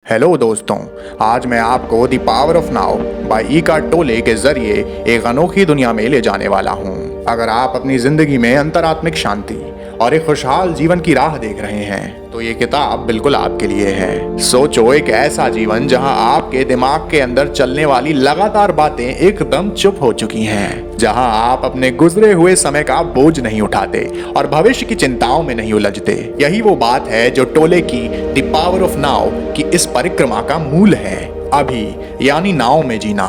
Hello दोस्तों, आज मैं आपको the Power of Now by Eckhart Tolle के जरिए एक अनोखी दुनिया में ले जाने वाला हूं। अगर आप अपनी जिंदगी में अंतरात्मिक शांति और एक खुशहाल जीवन की राह देख रहे हैं तो ये किताब बिल्कुल आपके लिए है। सोचो, एक ऐसा जीवन जहां आपके दिमाग के अंदर चलने वाली लगातार बातें एकदम चुप हो चुकी हैं, जहां आप अपने गुजरे हुए समय का बोझ नहीं उठाते और भविष्य की चिंताओं में नहीं उलझते। यही वो बात है जो टोले की द पावर ऑफ नाउ की इस परिक्रमा का मूल है। अभी यानी नाव में जीना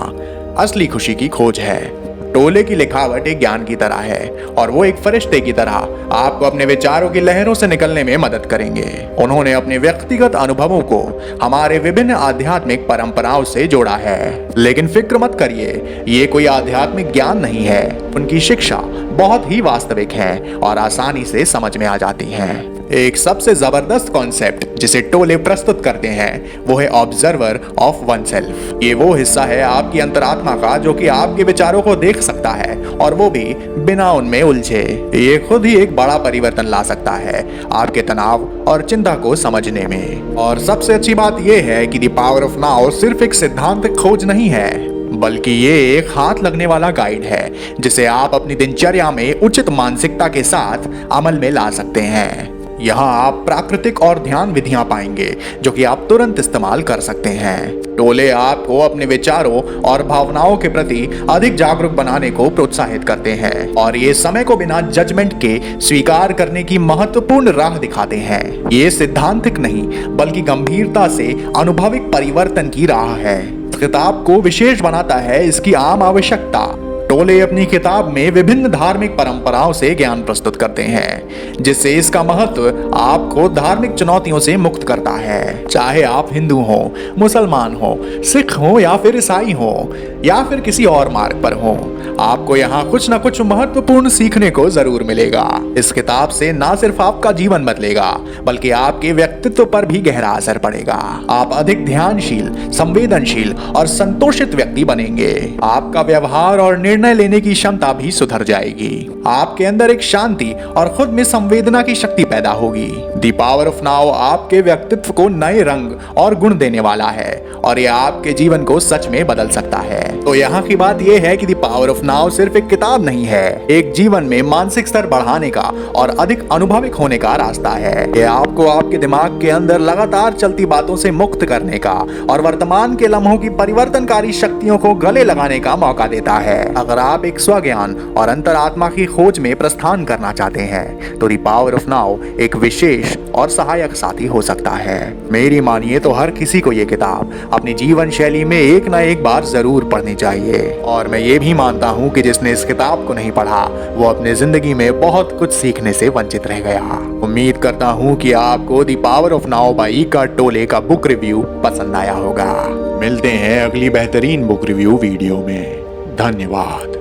असली खुशी की खोज है। टोले की लिखावट एक ज्ञान की तरह है और वो एक फरिश्ते की तरह आपको अपने विचारों की लहरों से निकलने में मदद करेंगे। उन्होंने अपने व्यक्तिगत अनुभवों को हमारे विभिन्न आध्यात्मिक परंपराओं से जोड़ा है। लेकिन फिक्र मत करिए, ये कोई आध्यात्मिक ज्ञान नहीं है। उनकी शिक्षा बहुत ही वास्तविक है और आसानी से समझ में आ जाती है। एक सबसे जबरदस्त कॉन्सेप्ट जिसे टोले प्रस्तुत करते हैं वो है ऑब्जर्वर ऑफ वन सेल्फ। ये वो हिस्सा है आपकी अंतरात्मा का जो कि आपके विचारों को देख सकता है और वो भी बिना उनमें उलझे। ये खुद ही एक बड़ा परिवर्तन ला सकता है आपके तनाव और चिंता को समझने में। और सबसे अच्छी बात यह है कि द पावर ऑफ नाउ सिर्फ एक सिद्धांत खोज नहीं है, बल्कि ये एक हाथ लगने वाला गाइड है जिसे आप अपनी दिनचर्या में उचित मानसिकता के साथ अमल में ला सकते हैं। यहाँ आप प्राकृतिक और ध्यान विधियां पाएंगे जो कि आप तुरंत इस्तेमाल कर सकते हैं। टोले आपको अपने विचारों और भावनाओं के प्रति अधिक जागरूक बनाने को प्रोत्साहित करते हैं और ये समय को बिना जजमेंट के स्वीकार करने की महत्वपूर्ण राह दिखाते हैं। ये सिद्धांतिक नहीं बल्कि गंभीरता से अनुभविक परिवर्तन की राह है। किताब को विशेष बनाता है इसकी आम आवश्यकता। टोले अपनी किताब में विभिन्न धार्मिक परंपराओं से ज्ञान प्रस्तुत करते हैं जिससे इसका महत्व आपको धार्मिक चुनौतियों से मुक्त करता है। चाहे आप हिंदू हो, मुसलमान हो, सिख हो या फिर ईसाई हो या फिर किसी और मार्ग पर हो, आपको यहाँ कुछ न कुछ महत्वपूर्ण सीखने को जरूर मिलेगा। इस किताब से ना सिर्फ आपका जीवन बदलेगा बल्कि आपके व्यक्तित्व पर भी गहरा असर पड़ेगा। आप अधिक ध्यानशील, संवेदनशील और संतोषित व्यक्ति बनेंगे। आपका व्यवहार और निर्णय लेने की क्षमता भी सुधर जाएगी। आपके अंदर एक शांति और खुद में संवेदना की शक्ति पैदा होगी। द पावर ऑफ नाउ आपके व्यक्तित्व को नए रंग और गुण देने वाला है और यह आपके जीवन को सच में बदल सकता है। तो यहाँ की बात यह है कि द पावर ऑफ नाउ सिर्फ एक किताब नहीं है, एक जीवन में मानसिक स्तर बढ़ाने का और अधिक अनुभविक होने का रास्ता है। यह आपको आपके दिमाग के अंदर लगातार चलती बातों से मुक्त करने का और वर्तमान के लम्हों की परिवर्तनकारी शक्तियों को गले लगाने का मौका देता है। अगर आप एक स्वज्ञान और अंतरात्मा की खोज में प्रस्थान करना चाहते हैं तो द पावर ऑफ नाउ एक विशेष और सहायक साथी हो सकता है। मेरी मानिए तो हर किसी को ये किताब अपनी जीवन शैली में एक ना एक बार जरूर पढ़नी चाहिए। और मैं ये भी मानता हूँ कि जिसने इस किताब को नहीं पढ़ा वो अपने जिंदगी में बहुत कुछ सीखने से वंचित रह गया। उम्मीद करता हूँ कि आपको the Power of Now by Eckhart Tolle का बुक रिव्यू पसंद आया होगा। मिलते हैं अगली बेहतरीन बुक रिव्यू वीडियो में। धन्यवाद।